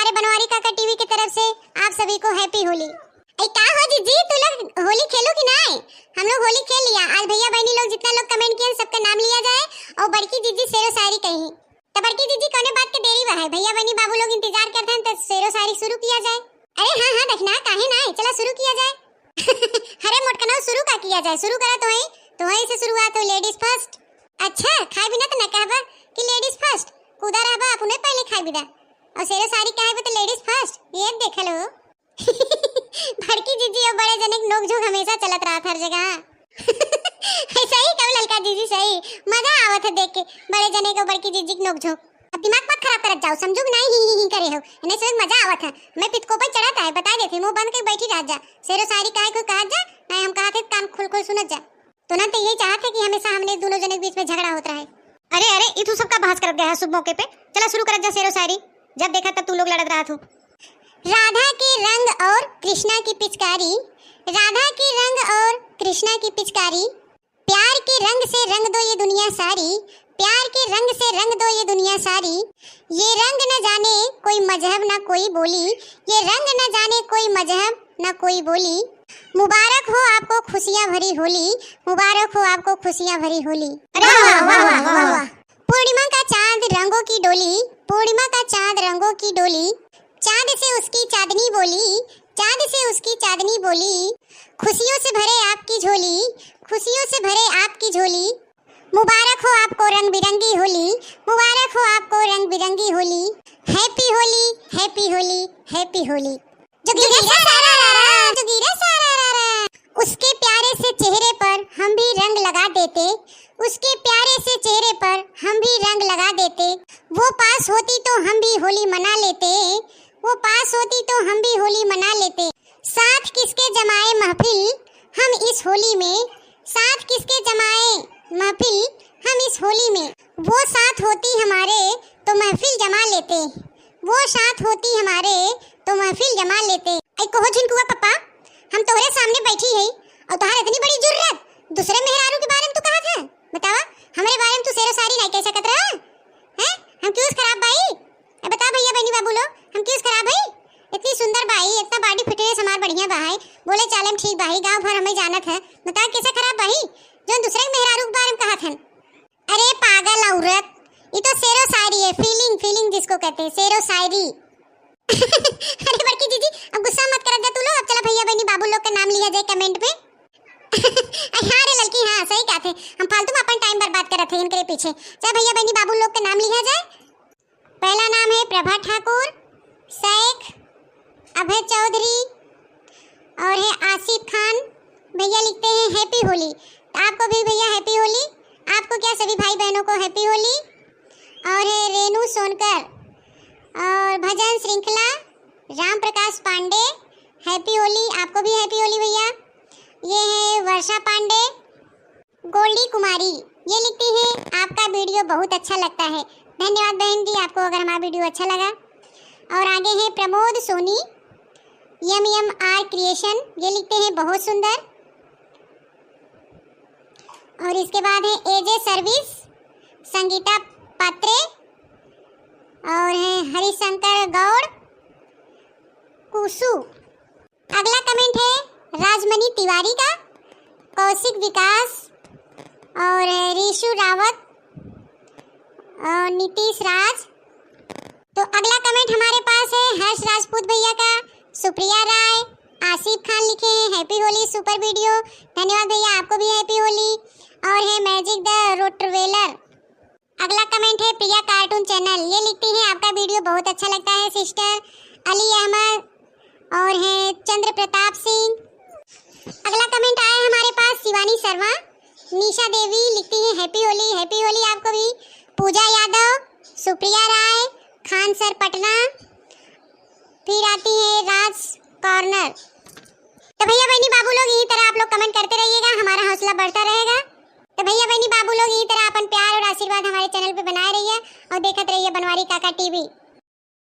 हमारे बनवारी काका टीवी की तरफ से आप सभी को हैप्पी होली। क्या हो जीजी, तू लोग होली खेलो कि ना? हम लोग होली खेल लिया। आज भैया बहनी लोग जितना लोग कमेंट किए सबका नाम लिया जाए और बड़की जीजी शेरो शायरी कही। तो बड़की जीजी कोने बात के देरी बा है, भैया बहनी बाबू लोग इंतजार करते हैं तो शेरो शायरी शुरू किया जाए। अरे हाँ हाँ देखना काहे ना, चला शुरू किया जाए। अरे मोटकना शुरू का किया जाए, शुरू करा तो वहीं से शुरुआत हो। Ladies first. अच्छा खाए बिना तो न कहबा कि लेडीज फर्स्ट, कूदा रहबा अपने पहले खाए बिना और शेरो शायरी कहे तो लेडीज फर्स्ट। ये देख लो। भड़की जीजी और बड़े जने नोक झोंक हमेशा चलत रहा हर जगह। सही कब ललका जीजी, सही मजा आवत है देख के बड़े जने को बड़की जीजी की नोक झोंक। अब दिमाग मत खराब करत जाओ, समझो नहीं ही करे हो इन्हें से मजा आवत है। मैं पितको पर चढ़ाता है बता देती, मुंह बंद कर बैठी रह जा। शेरो शायरी काहे को कहा जा नहीं, हम कहते कान खोल खोल सुनत जा। तो ना तो यही चाहते कि हमेशा हमने दोनों जने के बीच में झगड़ा होता रहे। अरे अरे ये तू सबका बहस कर गया है शुभ मौके पे। चला शुरू कर जा शेरो शायरी, जब देखा तब तू लोग लड़ रहा था। राधा के रंग और कृष्णा की पिचकारी, राधा के रंग और कृष्णा की पिचकारी, प्यार के रंग से रंग दो ये दुनिया सारी, प्यार के रंग से रंग दो ये दुनिया सारी। ये रंग न जाने कोई मजहब ना कोई बोली, ये रंग न जाने कोई मजहब ना कोई बोली। मुबारक हो आपको खुशियां भरी होली, मुबारक हो आपको खुशियां भरी होली। अरे वाह वाह वाह वाह वाह। पूर्णिमा का चांद रंगों की डोली, पूर्णिमा का चांद रंगों की डोली, चांद से उसकी चांदनी बोली, चांद से उसकी चांदनी बोली। खुशियों से भरे आपकी झोली, खुशियों से भरे आपकी झोली। मुबारक हो आपको रंग बिरंगी होली, मुबारक हो आपको रंग बिरंगी Holi. Happy Holi happy Holi happy Holi. जोगीरा सारारा, जोगीरा सारारा। उसके प्यारे से चेहरे पर हम भी रंग लगा देते, उसके प्यारे से चेहरे पर हम भी रंग लगा देते। वो पास होती तो हम भी होली मना लेते, वो पास होती तो हम भी होली मना लेते। साथ किसके जमाए महफिल हम इस होली में, साथ किसके जमाए महफिल हम इस होली में। वो साथ होती हमारे तो महफिल जमा लेते, वो साथ होती हमारे तो महफिल जमा लेते। ऐ कहो झिनकुआ पप्पा, हम तोहरे सामने बैठी है और तुम्हारे इतनी बड़ी जुर्रत दूसरे मेहरारू के बारे में तू कहा था? बतावा हमारे बारे में तू शेरो शायरी नहीं कह सकत रहा है? हम क्यों खराब भाई? बता भैया बहनी बाबू लोग, हम क्यों खराब भाई? इतनी सुंदर भाई, इतना बॉडी फिटनेस हमार बढ़िया भाई, बोले चाले में ठीक भाई, गांव भर हमें जानत है। बता कैसे खराब भाई जो दूसरे मेहरारू के बारे में कहा था? अरे पागल औरत, ये तो शेरो शायरी है, फीलिंग फीलिंग जिसको कहते हैं शेरो शायरी। अरे बड़की जीजी अब गुस्सा मत कर जा तू लोग। अब चला भैया बहनी बाबू लोग का नाम लिया जाए कमेंट पे। हाँ रे लड़की हाँ सही कहते, हम फालतू में अपन टाइम बर्बाद कर रहे थे इनके पीछे। चल भैया बहनी बाबू लोग का नाम लिया जाए। पहला नाम है प्रभा ठाकुर, शेख अभय चौधरी और है आसिफ खान। भैया लिखते हैं हैप्पी होली। आपको भी भैया हैप्पी होली। आपको क्या सभी भाई बहनों को हैप्पी होली। और है रेनू सोनकर और भजन श्रृंखला राम प्रकाश पांडे, हैप्पी होली। आपको भी हैप्पी होली भैया। ये है वर्षा पांडे, गोल्डी कुमारी, ये लिखती है आपका वीडियो बहुत अच्छा लगता है। धन्यवाद बहन जी आपको अगर हमारा वीडियो अच्छा लगा। और आगे है प्रमोद सोनी, MMR क्रिएशन, ये लिखते हैं बहुत सुंदर। और इसके बाद है एजे सर्विस, संगीता पात्रे और है हरिशंकर गौड़ कुसु। अगला कमेंट है राजमणि तिवारी का, कौशिक विकास और ऋषु रावत और नीतीश राज। तो अगला कमेंट हमारे पास है हर्ष राजपूत भैया का, सुप्रिया राय, आसिफ खान लिखे हैं हैप्पी होली सुपर वीडियो। धन्यवाद भैया आपको भी हैप्पी होली। और है मैजिक द रोटवेलर। अगला कमेंट है प्रिया कार्टून चैनल, ये लिखती है आपका वीडियो बहुत अच्छा लगता है सिस्टर। अली अहमद और है चंद्र प्रताप सिंह। अगला कमेंट आया है हमारे पास शिवानी शर्मा, निशा देवी लिखती है हैप्पी होली आपको भी। पूजा यादव, सुप्रिया राय, खान सर पटना, फिर आती है राज कॉर्नर। तो भैया बहनी बाबू लोग यही तरह आप लोग कमेंट करते रहिएगा, हमारा हौसला बढ़ता रहेगा। तो भैया बहनी बाबू लोग यही तरह अपन प्यार और आशीर्वाद हमारे चैनल पे बनाए रहिए और देखते रहिए बनवारी काका टीवी।